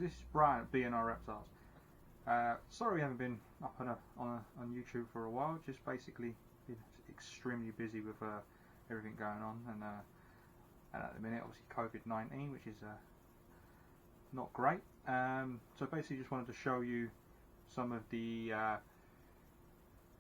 this is Brian at B&R Reptiles. Sorry we haven't been up on YouTube for a while. Just basically been extremely busy with everything going on, and at the minute, obviously COVID-19, which is not great. So basically, just wanted to show you some of the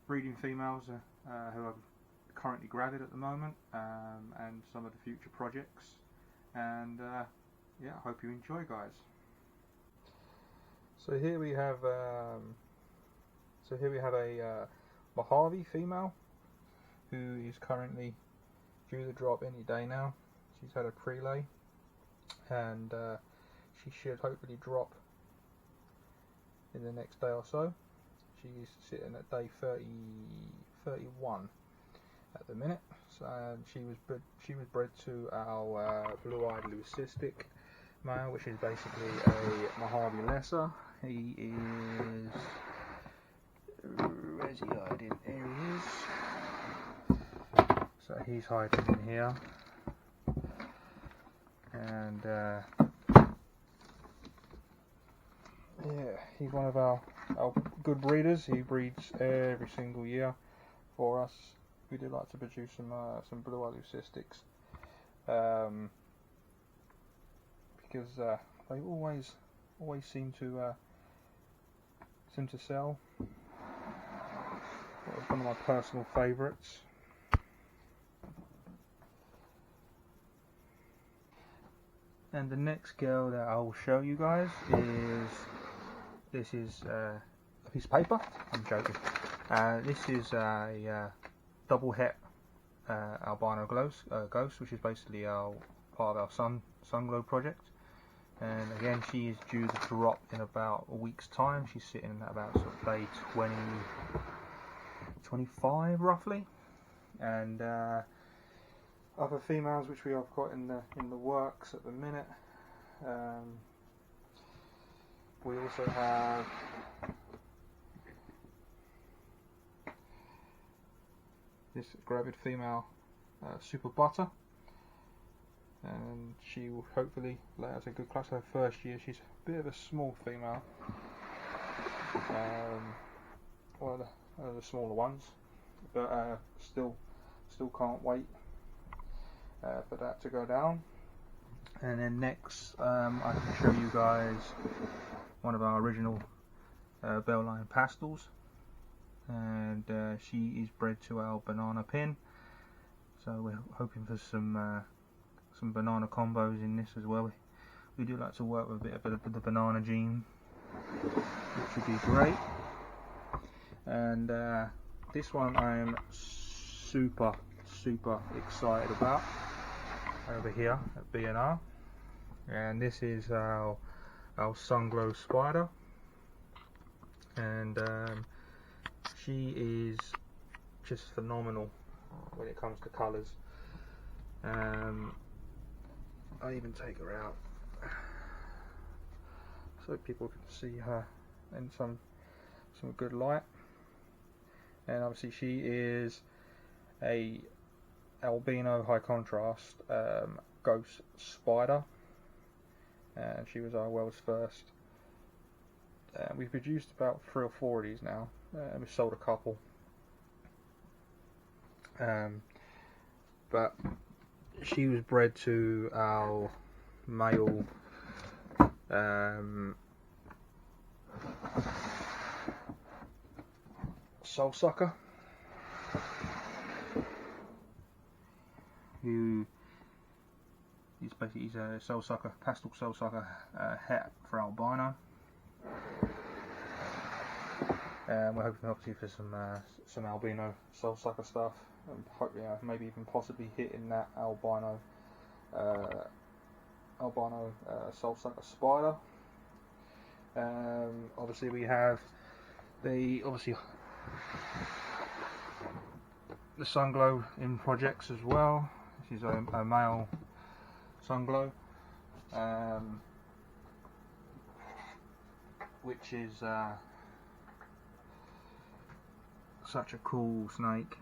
breeding females who are currently gravid at the moment, and some of the future projects. And yeah, I hope you enjoy, guys. So here we have a Mojave female who is currently due to drop any day now. She's had a prelay, and she should hopefully drop in the next day or so. She's sitting at day 31 at the minute. So she was bred to our blue-eyed leucistic male, which is basically a Mojave Lesser. He is, where's he hiding? There he is. So he's hiding in here, and yeah, he's one of our good breeders. He breeds every single year for us. We do like to produce some blue-eyed leucistics, because they always seem to sell. It's one of my personal favourites. And the next girl that I will show you guys is a piece of paper. I'm joking. This is a double het albino ghost, which is basically part of our sun glow project. And again, she is due to drop in about a week's time. She's sitting at about sort of day 25 roughly. And other females which we have got in the works at the minute. We also have this gravid female, Super Butter, and she will hopefully lay out a good class. Her first year, she's a bit of a small female, one of the smaller ones, but still can't wait for that to go down. And then next, I can show you guys one of our original Bell-Lion Pastels, and she is bred to our banana pin. So we're hoping for some banana combos in this as well. We do like to work with a bit of the banana gene, which would be great. And this one I am super excited about over here at B&R, and this is our Sunglow Spider, and she is just phenomenal when it comes to colours. I even take her out so people can see her in some good light. And obviously she is a albino high contrast ghost spider, and she was our world's first. We've produced about 3 or 4 of these now, and we've sold a couple. But she was bred to our male soul sucker, who is basically a soul sucker, pastel soul sucker het for albino. We're hoping obviously for some albino soul sucker stuff, and hopefully maybe even possibly hitting that albino soul sucker spider. Obviously we have the Sunglow in projects as well. This is a male Sunglow, which is such a cool snake,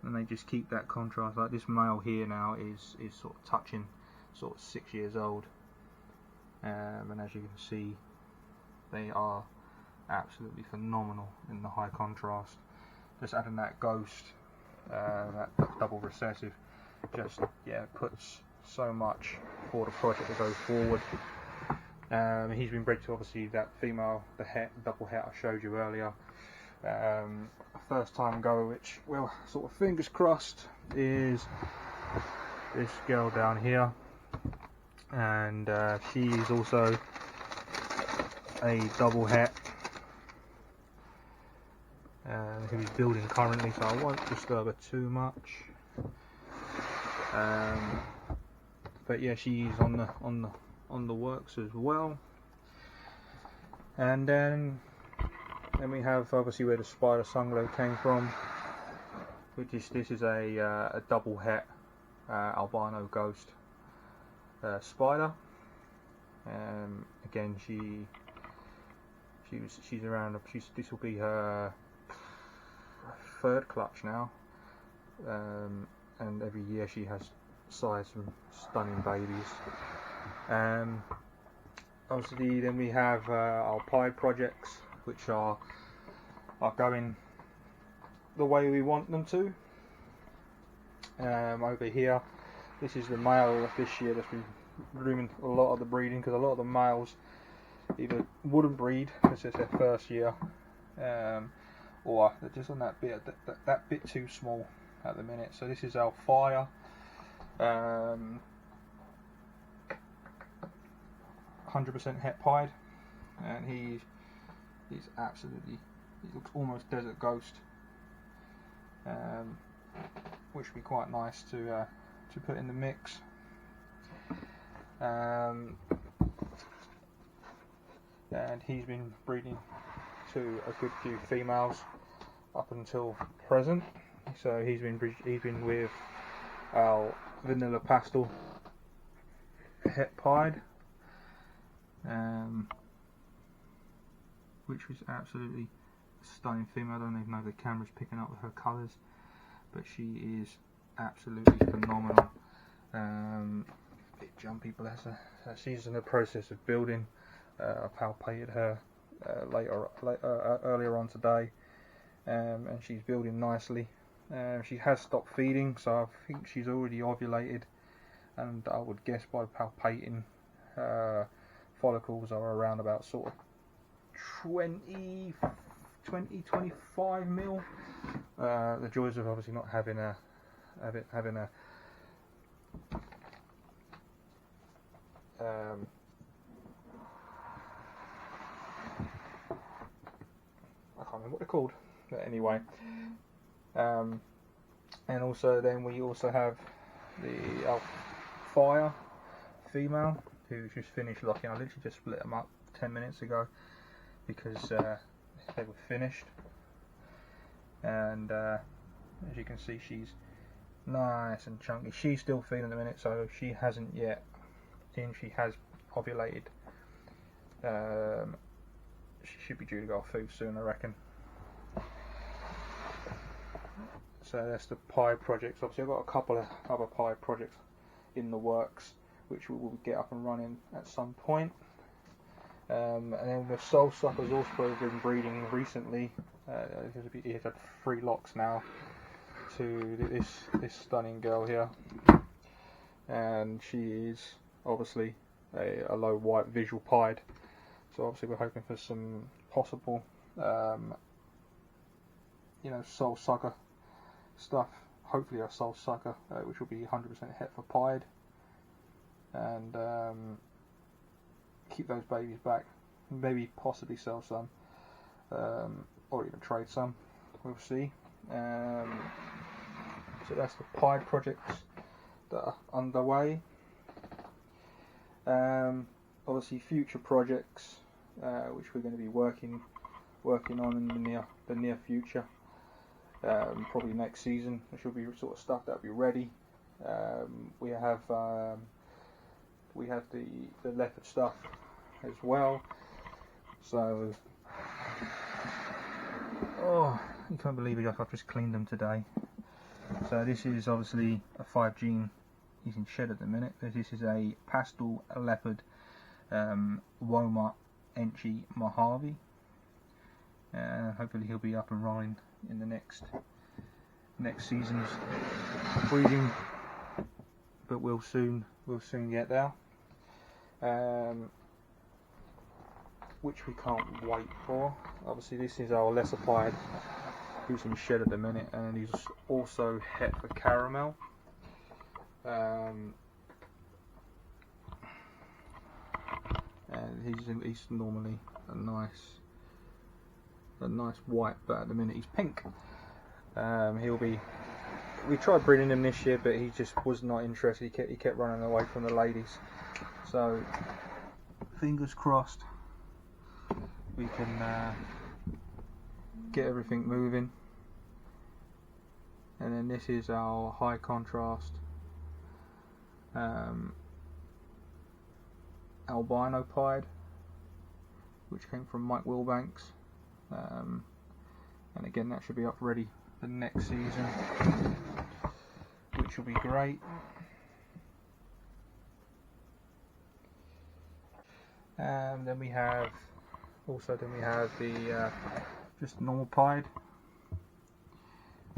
and they just keep that contrast. Like this male here now is sort of touching 6 years old, and as you can see, they are absolutely phenomenal in the high contrast. Just adding that ghost, that double recessive, just puts so much for the project to go forward. He's been bred to obviously that female, the double het I showed you earlier. First time go, which, well, sort of fingers crossed, is this girl down here, and she is also a double het who's building currently, so I won't disturb her too much. But yeah, she's on the works as well. And then we have obviously where the spider sunglow came from, which is this is a double het albino ghost spider. Again, she's around. This will be her third clutch now, and every year she has sized some stunning babies. Obviously, then we have our pied projects, which are going the way we want them to. Over here, this is the male of this year that's been grooming a lot of the breeding, because a lot of the males either wouldn't breed because it's their first year, or they're just on that bit too small at the minute. So this is our fire. 100% het pied, and he's absolutely, he looks almost desert ghost, which would be quite nice to put in the mix. And he's been breeding to a good few females up until present. So he's been with our vanilla pastel het pied, which was absolutely a stunning female. I don't even know if the camera's picking up with her colours, but she is absolutely phenomenal. A bit jumpy, bless her. She's in the process of building. I palpated her earlier on today, and she's building nicely. She has stopped feeding, so I think she's already ovulated, and I would guess by palpating, follicles are around about sort of 20-25 mil. The joys of obviously not having a I can't remember what they're called, but anyway. And also then we also have the fire female, who's just finished locking. I literally just split them up 10 minutes ago because they were finished, and as you can see, she's nice and chunky. She's still feeding at the minute, so she hasn't yet, she has ovulated. She should be due to go off food soon, I reckon. So that's the pied projects. Obviously I've got a couple of other pied projects in the works, which we will get up and running at some point. And then the soul sucker's also been breeding recently. He's had 3 locks now to this stunning girl here, and she is obviously a low white visual pied. So obviously we're hoping for some possible, soul sucker stuff. Hopefully a soul sucker, which will be 100% het for pied, and keep those babies back. Maybe possibly sell some, or even trade some. We'll see. So that's the pied projects that are underway. Obviously future projects which we're going to be working on in the near future, probably next season, which will be sort of stuff that'll be ready. We have the leopard stuff as well. So you can't believe it, I've just cleaned them today. So this is obviously a 5 gene. He's in shed at the minute. This is a pastel leopard Woma Enchi Mojave. Hopefully he'll be up and rolling in the next season's breeding, but we'll soon get there. Which we can't wait for. Obviously this is our lesser pied, who's in shed at the minute, and he's also het for caramel. And he's normally a nice white, but at the minute he's pink. We tried breeding him this year, but he just was not interested. He kept running away from the ladies. So fingers crossed we can get everything moving. And then this is our high contrast albino pied, which came from Mike Wilbanks, and again that should be up ready for next season, which will be great. And then we have the just normal pied,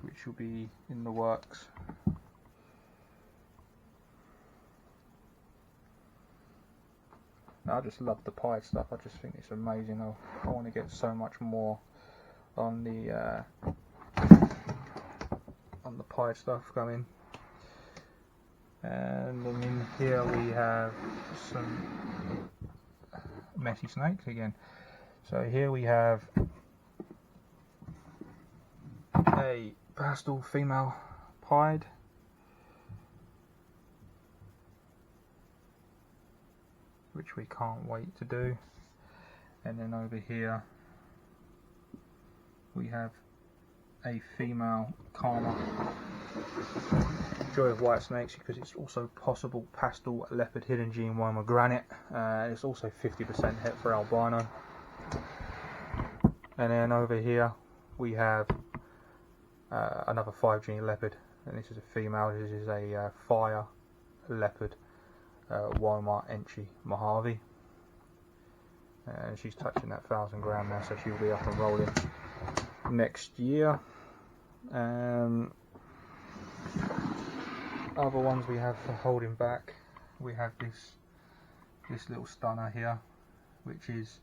which will be in the works. I just love the pied stuff. I just think it's amazing. I want to get so much more on the pied stuff coming. And then in here we have some messy snakes again. So here we have a pastel female pied, which we can't wait to do. And then over here we have a female Karma. Joy of white snakes, because it's also possible pastel leopard hidden gene Woma granite. It's also 50% het for albino. And then over here we have another 5 gene leopard, and this is a female. This is a fire leopard Woma Enchi Mojave, and she's touching that 1,000 gram now, so she'll be up and rolling next year. Other ones we have for holding back, we have this little stunner here, which is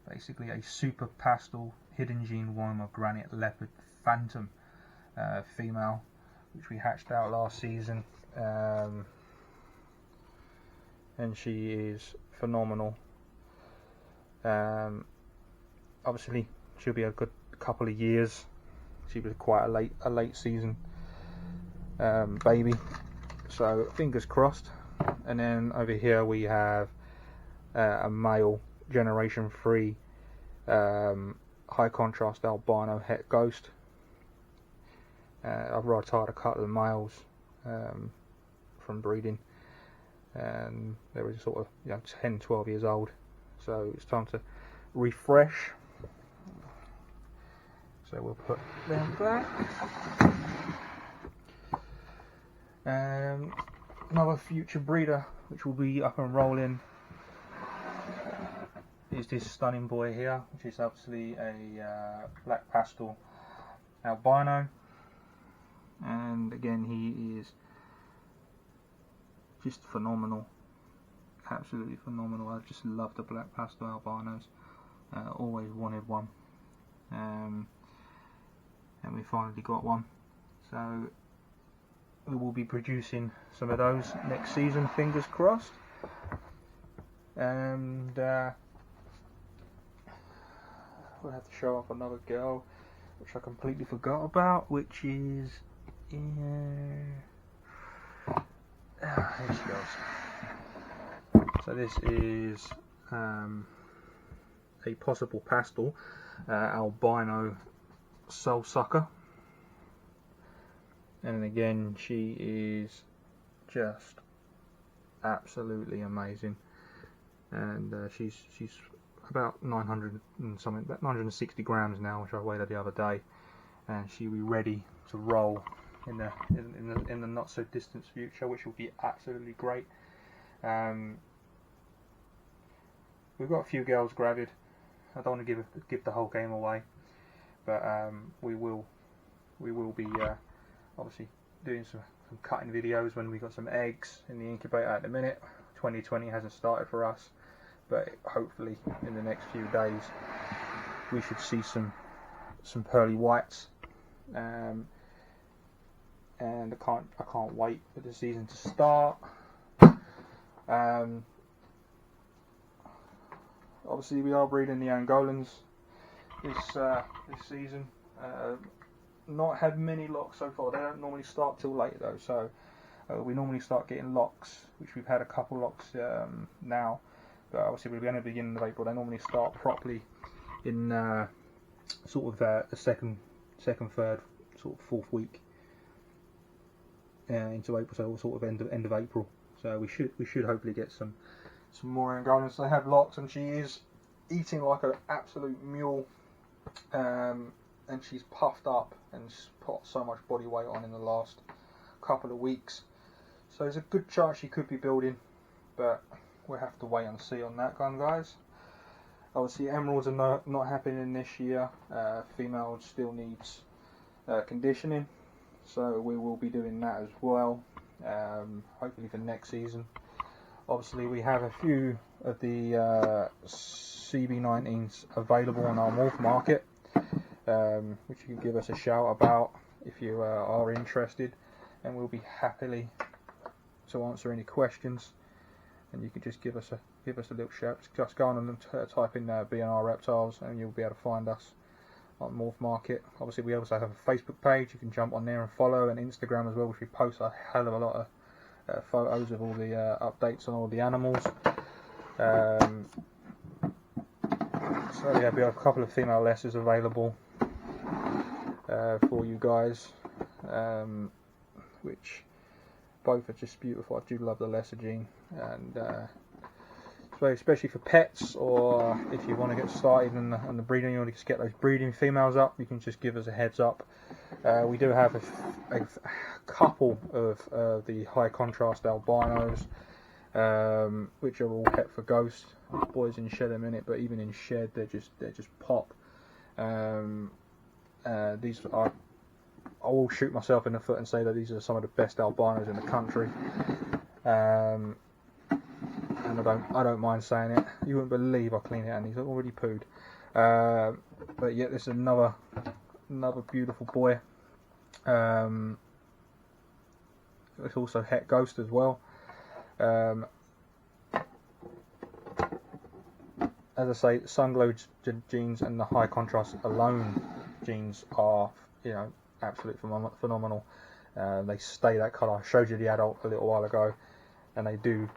basically a super pastel hidden gene Woma granite leopard phantom female, which we hatched out last season, and she is phenomenal. Obviously she'll be a good couple of years. She was quite a late season baby, so fingers crossed. And then over here we have a male generation 3 high contrast albino het ghost. I've retired a couple of males from breeding, and they were sort of 10-12 years old, so it's time to refresh. So we'll put them back. Another future breeder which will be up and rolling is this stunning boy here, which is obviously a black pastel albino, and again he is just phenomenal, absolutely phenomenal. I just love the black pastel albinos, always wanted one, and we finally got one, so we will be producing some of those next season, fingers crossed. And we'll have to show off another girl which I completely forgot about, which is here she goes. So this is a possible pastel albino soul sucker, and again she is just absolutely amazing, and she's about 900 and something, about 960 grams now, which I weighed her the other day, and she'll be ready to roll in the not so distant future, which will be absolutely great. we've got a few girls gravid. I don't want to give the whole game away, but we will be obviously doing some cutting videos when we got some eggs in the incubator at the minute. 2020 hasn't started for us, but hopefully in the next few days we should see some pearly whites, and I can't wait for the season to start. Obviously we are breeding the Angolans this season. Not had many locks so far. They don't normally start till late though, so we normally start getting locks, which we've had a couple locks now, but obviously we're going to begin of April. They normally start properly in sort of the second, third, sort of fourth week into April, so sort of end of April. So we should hopefully get some more Angolans. They have locks, and she is eating like an absolute mule, and she's puffed up and she's put so much body weight on in the last couple of weeks. So there's a good chance she could be building, but we'll have to wait and see on that one, guys. Obviously emeralds are not happening this year. Female still needs conditioning, so we will be doing that as well, hopefully for next season. Obviously we have a few of the CB19s available on our morph market, which you can give us a shout about if you are interested, and we'll be happily to answer any questions. And you can just give us a little shout. Just go on and type in BNR Reptiles, and you'll be able to find us on Morph Market. Obviously we also have a Facebook page you can jump on there and follow, and Instagram as well, which we post a hell of a lot of photos of all the updates on all the animals. So yeah, we have a couple of female lessers available for you guys, which both are just beautiful. I do love the lesser gene, and so especially for pets, or if you want to get started in the breeding, you want to just get those breeding females up, you can just give us a heads up. We do have a couple of the high contrast albinos, which are all het for ghost. Boys in shed a minute, but even in shed they're just pop. These are, I will shoot myself in the foot and say that these are some of the best albinos in the country, and I don't mind saying it. You wouldn't believe I clean it, and he's already pooed. But yeah, this is another beautiful boy. It's also het ghost as well. As I say, Sunglow genes and the high contrast alone genes are, absolutely phenomenal. They stay that colour. I showed you the adult a little while ago, and they do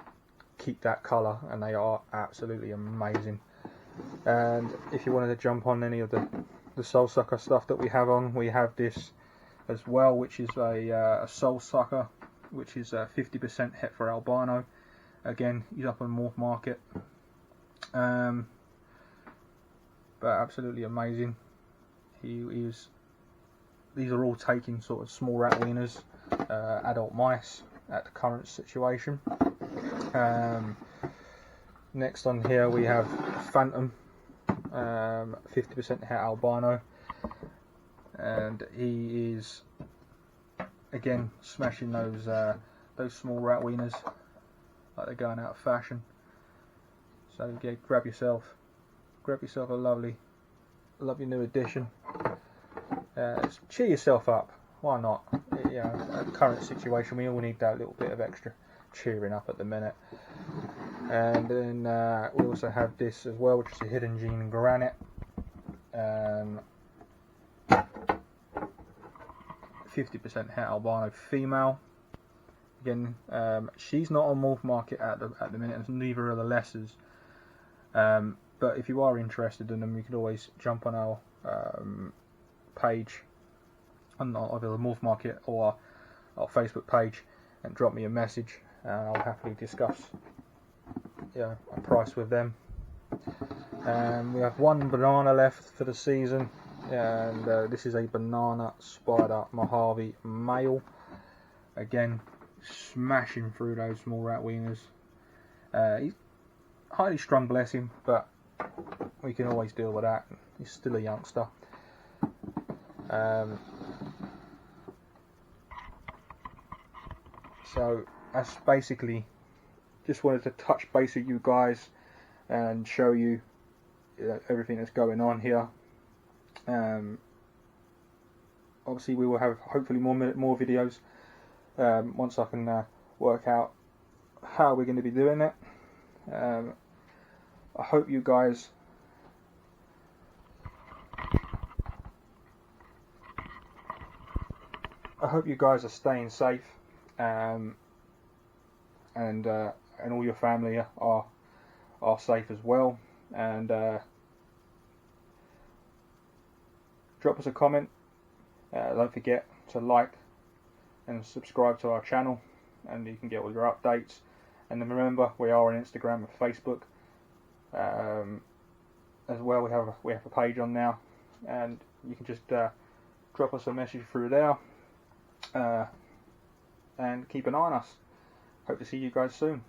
keep that colour, and they are absolutely amazing. And if you wanted to jump on any of the soul sucker stuff that we have on, we have this as well, which is a soul sucker, which is 50% het for albino. Again, he's up on Morph Market, but absolutely amazing. These are all taking sort of small rat weaners, adult mice at the current situation. Next on here we have Phantom, 50% het albino, and he is again smashing those small rat weaners like they're going out of fashion. So yeah, grab yourself a lovely new addition. Cheer yourself up, why not? At the current situation we all need that little bit of extra cheering up at the minute. And then we also have this as well, which is a hidden gene granite. 50% het albino female. Again, she's not on Morph Market at the minute, and neither are the lessers. But if you are interested in them, you can always jump on our page on either the Morph Market or our Facebook page and drop me a message, and I'll happily discuss a price with them. We have one banana left for the season, and this is a banana spider Mojave male. Again, smashing through those small rat weaners. highly strung blessing, but we can always deal with that. He's still a youngster. So that's basically, just wanted to touch base with you guys and show you everything that's going on here. Obviously we will have hopefully more videos once I can work out how we're going to be doing it. I hope you guys are staying safe, and all your family are safe as well. And drop us a comment. Don't forget to like and subscribe to our channel, and you can get all your updates. And then remember, we are on Instagram and Facebook as well. We have a page on now, and you can just drop us a message through there, and keep an eye on us. Hope to see you guys soon.